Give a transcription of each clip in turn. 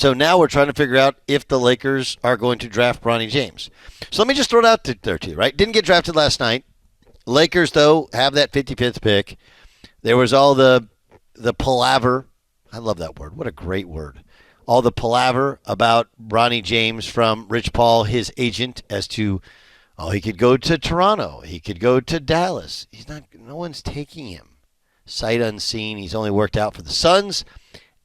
So now we're trying to figure out if the Lakers are going to draft Bronny James. So let me just throw it out there to you, right? Didn't get drafted last night. Lakers, though, have that 55th pick. There was all the palaver. I love that word. What a great word. All the palaver about Bronny James from Rich Paul, his agent, as to, he could go to Toronto. He could go to Dallas. No one's taking him. Sight unseen. He's only worked out for the Suns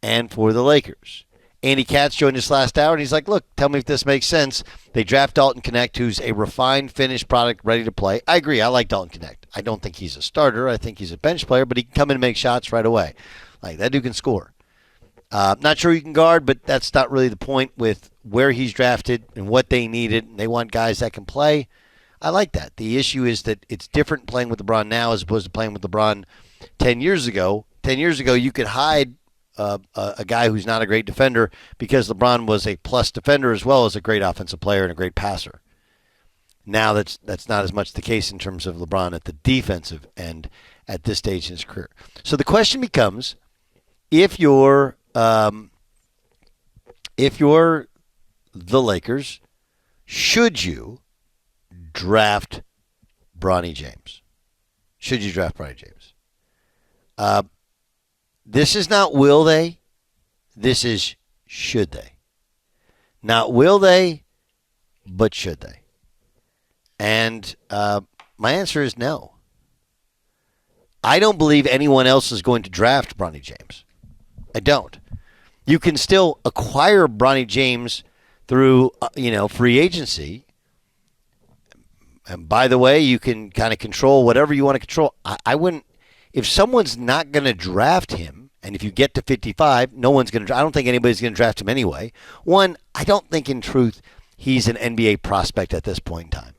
and for the Lakers. Andy Katz joined us last hour, and he's like, look, tell me if this makes sense. They draft Dalton Knecht, who's a refined, finished product ready to play. I agree. I like Dalton Knecht. I don't think he's a starter. I think he's a bench player, but he can come in and make shots right away. Like, that dude can score. Not sure he can guard, but that's not really the point with where he's drafted and what they needed. They want guys that can play. I like that. The issue is that it's different playing with LeBron now as opposed to playing with LeBron 10 years ago. 10 years ago, you could hide a guy who's not a great defender because LeBron was a plus defender as well as a great offensive player and a great passer. Now that's not as much the case in terms of LeBron at the defensive end at this stage in his career. So the question becomes, if you're the Lakers, should you draft Bronny James? Should you draft Bronny James? This is not will they. This is should they. Not will they, but should they. And my answer is no. I don't believe anyone else is going to draft Bronny James. I don't. You can still acquire Bronny James through, free agency. And by the way, you can kind of control whatever you want to control. I wouldn't. If someone's not going to draft him, and if you get to 55, no one's going to. I don't think anybody's going to draft him anyway. One, I don't think in truth he's an NBA prospect at this point in time.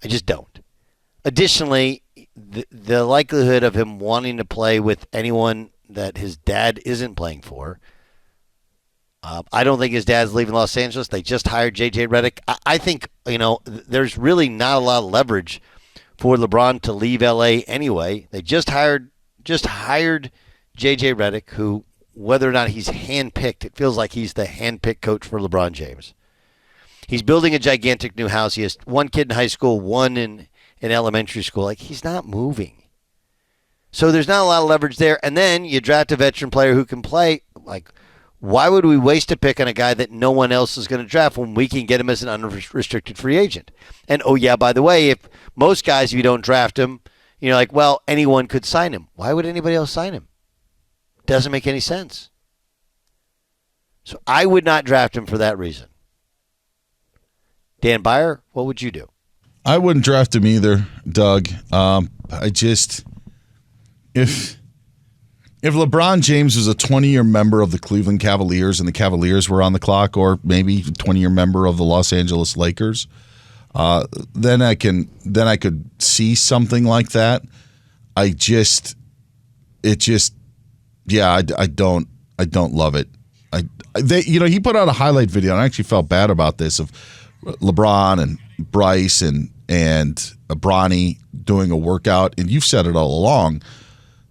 I just don't. Additionally, the likelihood of him wanting to play with anyone that his dad isn't playing for. I don't think his dad's leaving Los Angeles. They just hired J.J. Redick. I think, there's really not a lot of leverage for LeBron to leave L.A. anyway. They just hired J.J. Redick, who, whether or not he's handpicked, it feels like he's the handpicked coach for LeBron James. He's building a gigantic new house. He has one kid in high school, one in elementary school. Like, he's not moving. So there's not a lot of leverage there. And then you draft a veteran player who can play. Like, why would we waste a pick on a guy that no one else is going to draft when we can get him as an unrestricted free agent? And, by the way, if most guys, if you don't draft him, anyone could sign him. Why would anybody else sign him? Doesn't make any sense. So I would not draft him for that reason. Dan Byer, what would you do? I wouldn't draft him either, Doug. If LeBron James was a 20-year member of the Cleveland Cavaliers and the Cavaliers were on the clock, or maybe a 20-year member of the Los Angeles Lakers, then I could see something like that. I don't love it. He put out a highlight video, and I actually felt bad about this, of LeBron and Bryce and Bronny doing a workout, and you've said it all along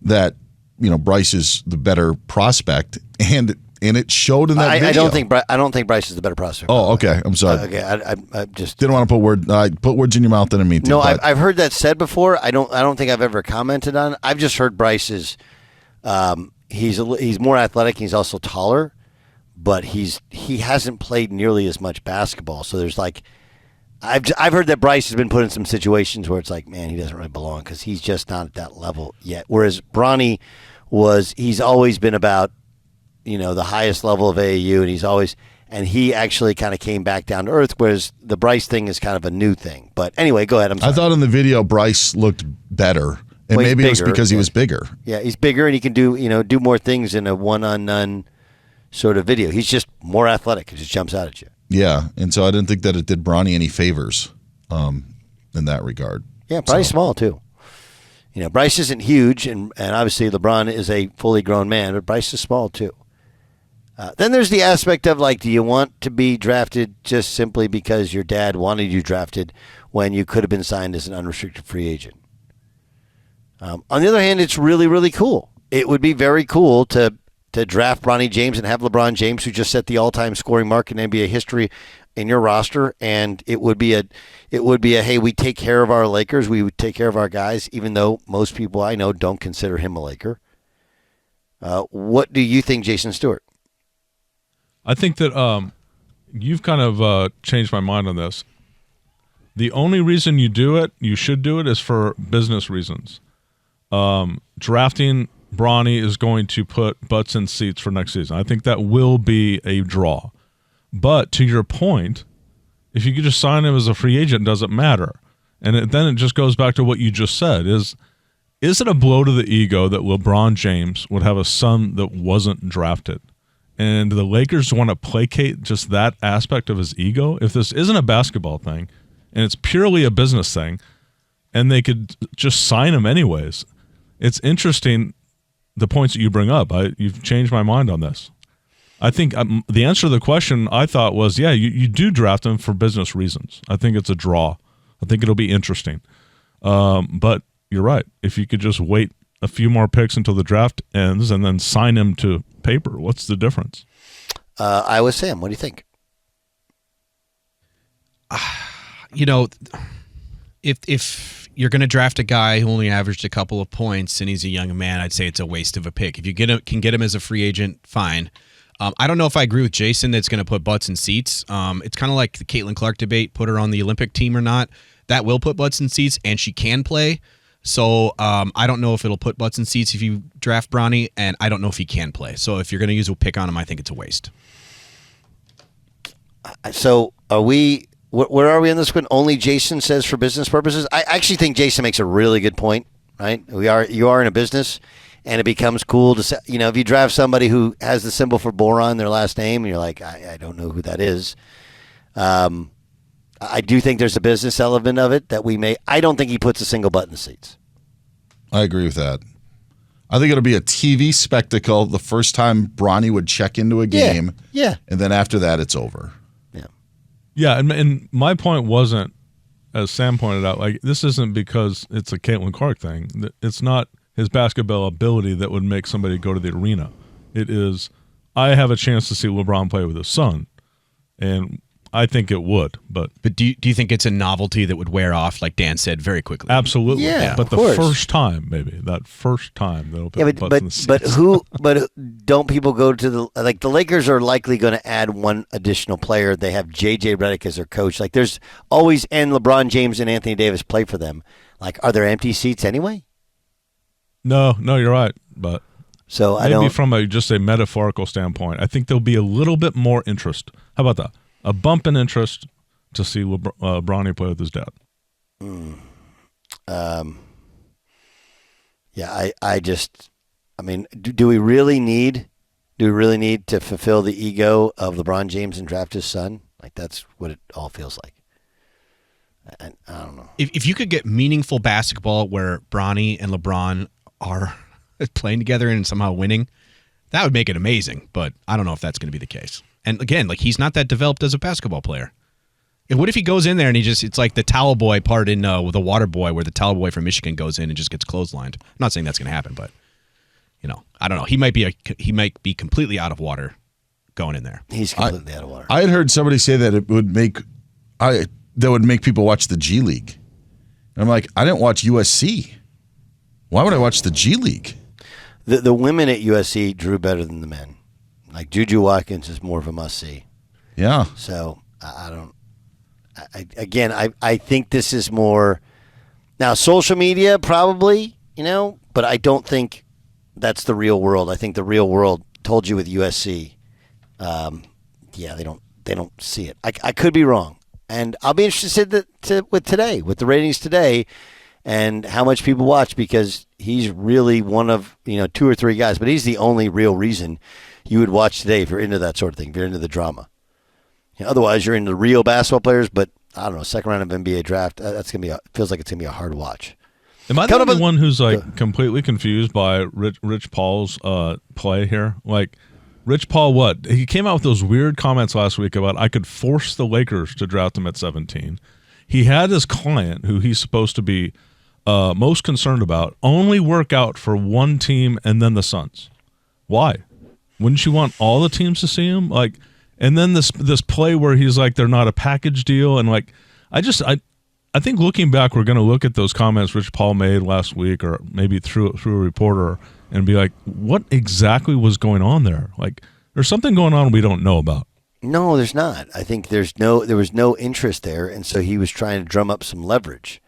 that Bryce is the better prospect, and it showed in that video. I don't think Bryce is the better prospect. Oh, okay. I'm sorry. Okay, I just didn't want to put words in your mouth. Didn't mean to. No, I've heard that said before. I don't think I've ever commented on it. I've just heard Bryce is he's more athletic. He's also taller, but he hasn't played nearly as much basketball. So there's I've heard that Bryce has been put in some situations where it's like, man, he doesn't really belong because he's just not at that level yet. Whereas Bronny he's always been about, the highest level of AAU, and he actually kind of came back down to earth, whereas the Bryce thing is kind of a new thing. But anyway, go ahead. I'm sorry. I thought in the video Bryce looked better, and maybe it was because he was bigger. Yeah, he's bigger, and he can do more things in a one-on-none sort of video. He's just more athletic. He just jumps out at you. Yeah, and so I didn't think that it did Bronny any favors in that regard. Yeah, Bryce small too. Bryce isn't huge, and obviously LeBron is a fully grown man, but Bryce is small too. Then there's the aspect of, do you want to be drafted just simply because your dad wanted you drafted when you could have been signed as an unrestricted free agent? On the other hand, it's really, really cool. It would be very cool to to draft Bronny James and have LeBron James, who just set the all-time scoring mark in NBA history, in your roster, and it would be a hey, we take care of our Lakers, we would take care of our guys, even though most people I know don't consider him a Laker. What do you think, Jason Stewart? I think that you've kind of changed my mind on this. The only reason you should do it, is for business reasons. Drafting Bronny is going to put butts in seats for next season. I think that will be a draw. But to your point, if you could just sign him as a free agent, it doesn't matter. And then it just goes back to what you just said. Is it a blow to the ego that LeBron James would have a son that wasn't drafted? And the Lakers want to placate just that aspect of his ego? If this isn't a basketball thing, and it's purely a business thing, and they could just sign him anyways, it's interesting the points that you bring up. You've changed my mind on this. I think the answer to the question I thought was, yeah, you do draft him for business reasons. I think it's a draw. I think it'll be interesting. But you're right. If you could just wait a few more picks until the draft ends and then sign him to paper, what's the difference? Iowa Sam, what do you think? If you're going to draft a guy who only averaged a couple of points and he's a young man, I'd say it's a waste of a pick. If you can get him as a free agent, fine. I don't know if I agree with Jason that it's going to put butts in seats. It's kind of like the Caitlin Clark debate, put her on the Olympic team or not. That will put butts in seats, and she can play. So I don't know if it'll put butts in seats if you draft Bronny, and I don't know if he can play. So if you're going to use a pick on him, I think it's a waste. So are we? Where are we on this one? Only Jason says for business purposes. I actually think Jason makes a really good point. Right? You are in a business, and it becomes cool to say, if you draft somebody who has the symbol for boron, their last name, and you're like, I don't know who that is. I do think there's a business element of it that we may. I don't think he puts a single butt in the seats. I agree with that. I think it'll be a TV spectacle the first time Bronny would check into a game. Yeah. And then after that, it's over. Yeah. Yeah, and my point wasn't, as Sam pointed out, like this isn't because it's a Caitlin Clark thing. It's not his basketball ability that would make somebody go to the arena. It is, I have a chance to see LeBron play with his son, and I think it would. But do you think it's a novelty that would wear off, like Dan said, very quickly? Absolutely. Yeah, but the first time, maybe that first time they'll put butts in the seats. But don't people go to the Lakers are likely going to add one additional player. They have JJ Redick as their coach. Like there's always, and LeBron James and Anthony Davis play for them. Like, are there empty seats anyway? No, you're right. But so maybe from just a metaphorical standpoint, I think there'll be a little bit more interest. How about that? A bump in interest to see Bronny play with his dad. Yeah, I mean, do we really need to fulfill the ego of LeBron James and draft his son? Like that's what it all feels like. I don't know. If you could get meaningful basketball where Bronny and LeBron are playing together and somehow winning, that would make it amazing. But I don't know if that's going to be the case. And again, like he's not that developed as a basketball player. And what if he goes in there and it's like the towel boy part in with the water boy, where the towel boy from Michigan goes in and just gets clotheslined. I'm not saying that's going to happen, but I don't know. He might be completely out of water going in there. He's completely out of water. I had heard somebody say that it would make people watch the G League. And I'm like, I didn't watch USC. Why would I watch the G League? The women at USC drew better than the men. Like Juju Watkins is more of a must-see. Yeah. So I think this is more now social media probably, but I don't think that's the real world. I think the real world told you with USC. They don't see it. I could be wrong, and I'll be interested with the ratings today, and how much people watch, because he's really one of 2 or 3 guys, but he's the only real reason you would watch today if you're into that sort of thing, if you're into the drama. Otherwise, you're into real basketball players, but I don't know, second round of NBA draft, feels like it's going to be a hard watch. Am I the only one who's completely confused by Rich Paul's play here? Like, Rich Paul, what? He came out with those weird comments last week about I could force the Lakers to draft him at 17. He had his client, who he's supposed to be most concerned about, only work out for one team and then the Suns. Why? Wouldn't you want all the teams to see him? Like, and then this play where he's like, they're not a package deal, and like, I think looking back, we're going to look at those comments Rich Paul made last week, or maybe through a reporter, and be like, what exactly was going on there? Like, there's something going on we don't know about. No, there's not. I think there was no interest there, and so he was trying to drum up some leverage.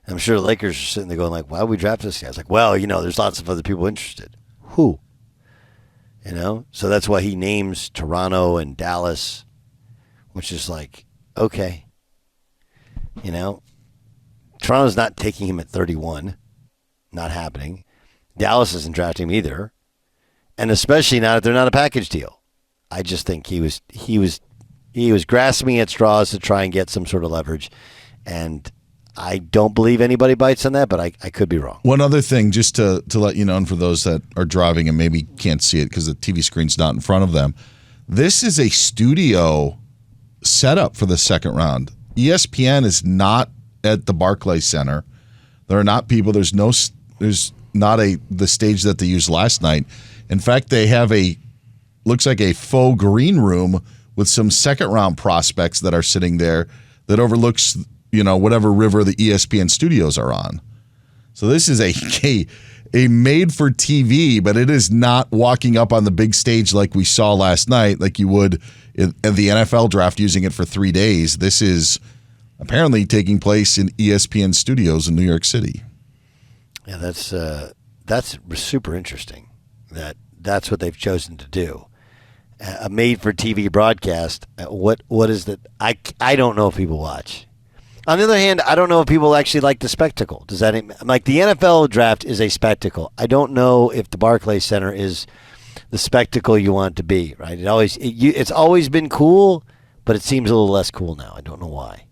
I'm sure the Lakers are sitting there going like, why would we draft this guy? It's like, well, there's lots of other people interested. Who? So that's why he names Toronto and Dallas, which is like, okay. Toronto's not taking him at 31. Not happening. Dallas isn't drafting him either. And especially not if they're not a package deal. I just think he was grasping at straws to try and get some sort of leverage. And I don't believe anybody bites on that, but I could be wrong. One other thing, just to let you know, and for those that are driving and maybe can't see it because the TV screen's not in front of them, this is a studio setup for the second round. ESPN is not at the Barclays Center. There are not people. There's not the stage that they used last night. In fact, they have looks like a faux green room with some second round prospects that are sitting there that overlooks whatever river the ESPN studios are on. So this is a made for TV, but it is not walking up on the big stage like we saw last night, like you would in the NFL draft using it for 3 days. This is apparently taking place in ESPN studios in New York City. Yeah, that's super interesting. That's what they've chosen to do. A made for TV broadcast. What is that? I don't know if people watch. On the other hand, I don't know if people actually like the spectacle. Does that like the NFL draft is a spectacle? I don't know if the Barclays Center is the spectacle you want it to be. Right? It's always been cool, but it seems a little less cool now. I don't know why.